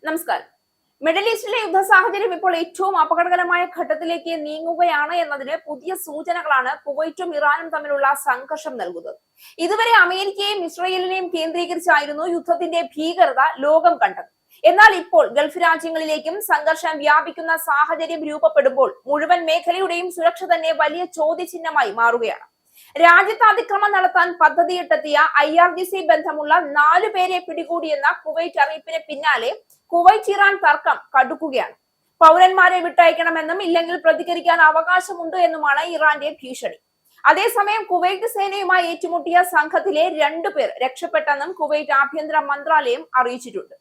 നമസ്കാരം. മിഡിൽ ഈസ്റ്റിലെ യുദ്ധ സാഹചര്യം ഇപ്പോൾ ഏറ്റവും അപകടകരമായ ഘട്ടത്തിലേക്ക് നീങ്ങുകയാണ് എന്നതിന് പുതിയ സൂചനകളാണ് കുവൈറ്റും ഇറാനും തമ്മിലുള്ള സംഘർഷം നൽകുന്നത്. ഇതുവരെ അമേരിക്കയെയും ഇസ്രയേലിനെയും കേന്ദ്രീകരിച്ചായിരുന്നു യുദ്ധത്തിന്റെ ഭീകരത ലോകം കണ്ടത്. എന്നാൽ ഇപ്പോൾ ഗൾഫ് രാജ്യങ്ങളിലേക്കും സംഘർഷം വ്യാപിക്കുന്ന സാഹചര്യം രൂപപ്പെടുമ്പോൾ മുഴുവൻ മേഖലയുടെയും സുരക്ഷ തന്നെ വലിയ ചോദ്യചിഹ്നമായി മാറുകയാണ്. രാജ്യത്ത് അതിക്രമം നടത്താൻ പദ്ധതിയിട്ടെത്തിയ IRGC ബന്ധമുള്ള 4 പേരെ പിടികൂടിയെന്ന കുവൈറ്റ് അറിയിപ്പിന് പിന്നാലെ കുവൈറ്റ് ഇറാൻ തർക്കം കടുക്കുകയാണ്. പൗരന്മാരെ വിട്ടയക്കണമെന്നും ഇല്ലെങ്കിൽ പ്രതികരിക്കാൻ അവകാശമുണ്ട് എന്നുമാണ് ഇറാന്റെ ഭീഷണി. അതേസമയം കുവൈറ്റ് സേനയുമായി ഏറ്റുമുട്ടിയ സംഘത്തിലെ 2 പേർ രക്ഷപ്പെട്ടെന്നും കുവൈറ്റ് ആഭ്യന്തര മന്ത്രാലയം അറിയിച്ചിട്ടുണ്ട്.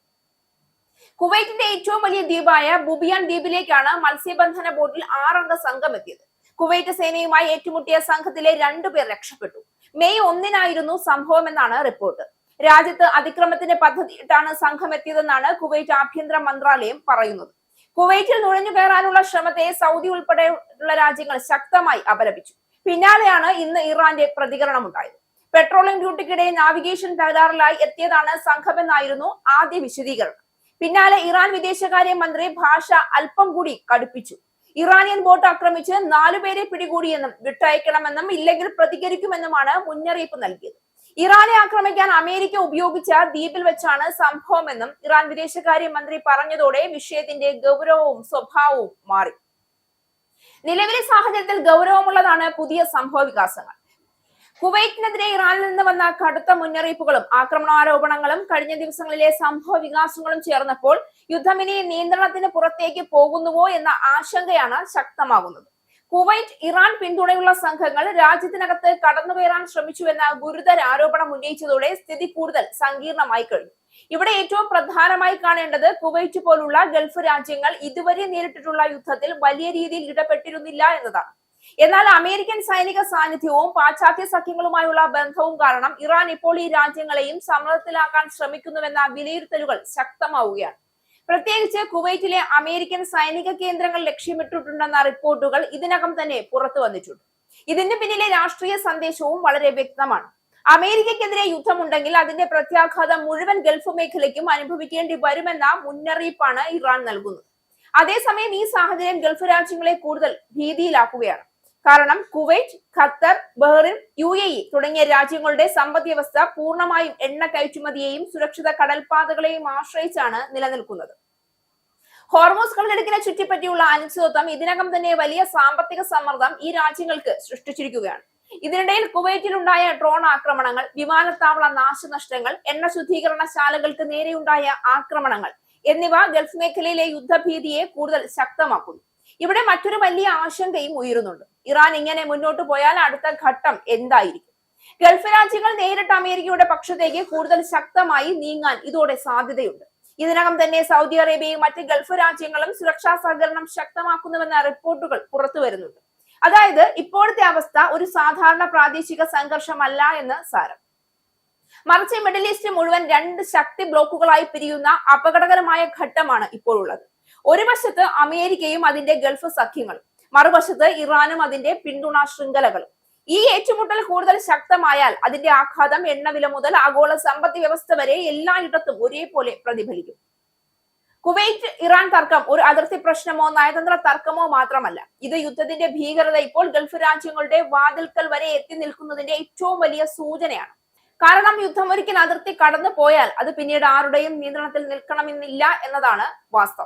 കുവൈറ്റിന്റെ ഏറ്റവും വലിയ ദ്വീപായ ബുബിയാൻ ദ്വീപിലേക്കാണ് മത്സ്യബന്ധന ബോട്ടിൽ 6 അംഗ സംഘം എത്തിയത്. കുവൈറ്റ് സേനയുമായി ഏറ്റുമുട്ടിയ സംഘത്തിലെ 2 പേർ രക്ഷപ്പെട്ടു. മെയ് 1-നായിരുന്നു സംഭവമെന്നാണ് റിപ്പോർട്ട്. രാജ്യത്ത് അതിക്രമത്തിന്റെ പദ്ധതിയിട്ടാണ് സംഘം എത്തിയതെന്നാണ് കുവൈറ്റ് ആഭ്യന്തര മന്ത്രാലയം പറയുന്നത്. കുവൈറ്റിൽ നുഴഞ്ഞു കയറാനുള്ള ശ്രമത്തെ സൗദി ഉൾപ്പെടെയുള്ള രാജ്യങ്ങൾ ശക്തമായി അപലപിച്ചു. പിന്നാലെയാണ് ഇന്ന് ഇറാന്റെ പ്രതികരണം ഉണ്ടായത്. പെട്രോളിയം ഡ്യൂട്ടിക്കിടെ നാവിഗേഷൻ തകരാറിലായി എത്തിയതാണ് സംഘമെന്നായിരുന്നു ആദ്യ വിശദീകരണം. പിന്നാലെ ഇറാൻ വിദേശകാര്യ മന്ത്രി ഭാഷ അല്പം കൂടി കടുപ്പിച്ചു. ഇറാനിയൻ ബോട്ട് ആക്രമിച്ച് 4 പേരെ പിടികൂടിയെന്നും വിട്ടയക്കണമെന്നും ഇല്ലെങ്കിൽ പ്രതികരിക്കുമെന്നുമാണ് മുന്നറിയിപ്പ് നൽകിയത്. ഇറാനെ ആക്രമിക്കാൻ അമേരിക്ക ഉപയോഗിച്ച ദ്വീപിൽ വെച്ചാണ് സംഭവമെന്നും ഇറാൻ വിദേശകാര്യ മന്ത്രി പറഞ്ഞതോടെ വിഷയത്തിന്റെ ഗൗരവവും സ്വഭാവവും മാറി. നിലവിലെ സാഹചര്യത്തിൽ ഗൗരവമുള്ളതാണ് പുതിയ സംഭവ വികാസങ്ങൾ. കുവൈറ്റിനെതിരെ ഇറാനിൽ നിന്ന് വന്ന കടുത്ത മുന്നറിയിപ്പുകളും ആക്രമണാരോപണങ്ങളും കഴിഞ്ഞ ദിവസങ്ങളിലെ സംഭവ വികാസങ്ങളും ചേർന്നപ്പോൾ യുദ്ധം ഇനി നിയന്ത്രണത്തിന് പുറത്തേക്ക് പോകുന്നുവോ എന്ന ആശങ്കയാണ് ശക്തമാകുന്നത്. കുവൈറ്റ് ഇറാൻ പിന്തുണയുള്ള സംഘങ്ങൾ രാജ്യത്തിനകത്ത് കടന്നുകയറാൻ ശ്രമിച്ചുവെന്ന ഗുരുതര ആരോപണം ഉന്നയിച്ചതോടെ സ്ഥിതി കൂടുതൽ സങ്കീർണമായി കഴിഞ്ഞു. ഇവിടെ ഏറ്റവും പ്രധാനമായി കാണേണ്ടത് കുവൈറ്റ് പോലുള്ള ഗൾഫ് രാജ്യങ്ങൾ ഇതുവരെ നേരിട്ടിട്ടുള്ള യുദ്ധത്തിൽ വലിയ രീതിയിൽ ഇടപെട്ടിരുന്നില്ല എന്നതാണ്. എന്നാൽ അമേരിക്കൻ സൈനിക സാന്നിധ്യവും പാശ്ചാത്യ സഖ്യങ്ങളുമായുള്ള ബന്ധവും കാരണം ഇറാൻ ഇപ്പോൾ ഈ രാജ്യങ്ങളെയും സമ്മർദ്ദത്തിലാക്കാൻ ശ്രമിക്കുന്നുവെന്ന വിലയിരുത്തലുകൾ ശക്തമാവുകയാണ്. പ്രത്യേകിച്ച് കുവൈറ്റിലെ അമേരിക്കൻ സൈനിക കേന്ദ്രങ്ങൾ ലക്ഷ്യമിട്ടിട്ടുണ്ടെന്ന റിപ്പോർട്ടുകൾ ഇതിനകം തന്നെ പുറത്തു വന്നിട്ടുണ്ട്. ഇതിന് പിന്നിലെ രാഷ്ട്രീയ സന്ദേശവും വളരെ വ്യക്തമാണ്. അമേരിക്കക്കെതിരെ യുദ്ധമുണ്ടെങ്കിൽ അതിന്റെ പ്രത്യാഘാതം മുഴുവൻ ഗൾഫ് മേഖലയ്ക്കും അനുഭവിക്കേണ്ടി വരുമെന്ന മുന്നറിയിപ്പാണ് ഇറാൻ നൽകുന്നത്. അതേസമയം ഈ സാഹചര്യം ഗൾഫ് രാജ്യങ്ങളെ കൂടുതൽ ഭീതിയിലാക്കുകയാണ്. കാരണം കുവൈറ്റ്, ഖത്തർ, ബഹ്റിൻ, UAE തുടങ്ങിയ രാജ്യങ്ങളുടെ സമ്പദ് വ്യവസ്ഥ പൂർണ്ണമായും എണ്ണ കയറ്റുമതിയെയും സുരക്ഷിത കടൽപാതകളെയും ആശ്രയിച്ചാണ് നിലനിൽക്കുന്നത്. ഹോർമൂസ് കടലിടുക്കിനെ ചുറ്റിപ്പറ്റിയുള്ള അനിശ്ചിതത്വം ഇതിനകം തന്നെ വലിയ സാമ്പത്തിക സമ്മർദ്ദം ഈ രാജ്യങ്ങൾക്ക് സൃഷ്ടിച്ചിരിക്കുകയാണ്. ഇതിനിടയിൽ കുവൈറ്റിലുണ്ടായ ഡ്രോൺ ആക്രമണങ്ങൾ, വിമാനത്താവള നാശനഷ്ടങ്ങൾ, എണ്ണ ശുദ്ധീകരണശാലകൾക്ക് നേരെയുണ്ടായ ആക്രമണങ്ങൾ എന്നിവ ഗൾഫ് മേഖലയിലെ യുദ്ധഭീതിയെ കൂടുതൽ ശക്തമാക്കുന്നു. ഇവിടെ മറ്റൊരു വലിയ ആശങ്കയും ഉയരുന്നുണ്ട്. ഇറാൻ ഇങ്ങനെ മുന്നോട്ട് പോയാൽ അടുത്ത ഘട്ടം എന്തായിരിക്കും? ഗൾഫ് രാജ്യങ്ങൾ നേരിട്ട് അമേരിക്കയുടെ പക്ഷത്തേക്ക് കൂടുതൽ ശക്തമായി നീങ്ങാൻ ഇതോടെ സാധ്യതയുണ്ട്. ഇതിനകം തന്നെ സൗദി അറേബ്യയും മറ്റ് ഗൾഫ് രാജ്യങ്ങളും സുരക്ഷാ സഹകരണം ശക്തമാക്കുന്നുവെന്ന റിപ്പോർട്ടുകൾ പുറത്തു വരുന്നുണ്ട്. അതായത് ഇപ്പോഴത്തെ അവസ്ഥ ഒരു സാധാരണ പ്രാദേശിക സംഘർഷമല്ല എന്ന് സാരം. മറിച്ച് മിഡിൽ ഈസ്റ്റ് മുഴുവൻ 2 ശക്തി ബ്ലോക്കുകളായി പിരിയുന്ന അപകടകരമായ ഘട്ടമാണ് ഇപ്പോഴുള്ളത്. ഒരു വശത്ത് അമേരിക്കയും അതിന്റെ ഗൾഫ് സഖ്യങ്ങളും, മറുവശത്ത് ഇറാനും അതിന്റെ പിന്തുണാ ശൃംഖലകളും. ഈ ഏറ്റുമുട്ടൽ കൂടുതൽ ശക്തമായാൽ അതിന്റെ ആഘാതം എണ്ണവില മുതൽ ആഗോള സമ്പദ് വ്യവസ്ഥ വരെ എല്ലായിടത്തും ഒരേപോലെ പ്രതിഫലിക്കും. കുവൈറ്റ് ഇറാൻ തർക്കം ഒരു അതിർത്തി പ്രശ്നമോ നയതന്ത്ര തർക്കമോ മാത്രമല്ല. ഇത് യുദ്ധത്തിന്റെ ഭീകരത ഇപ്പോൾ ഗൾഫ് രാജ്യങ്ങളുടെ വാതിൽക്കൽ വരെ എത്തി നിൽക്കുന്നതിന്റെ ഏറ്റവും വലിയ സൂചനയാണ്. കാരണം യുദ്ധം ഒരിക്കൽ അതിർത്തി കടന്നു പോയാൽ അത് പിന്നീട് ആരുടെയും നിയന്ത്രണത്തിൽ നിൽക്കണമെന്നില്ല എന്നതാണ് വാസ്തവം.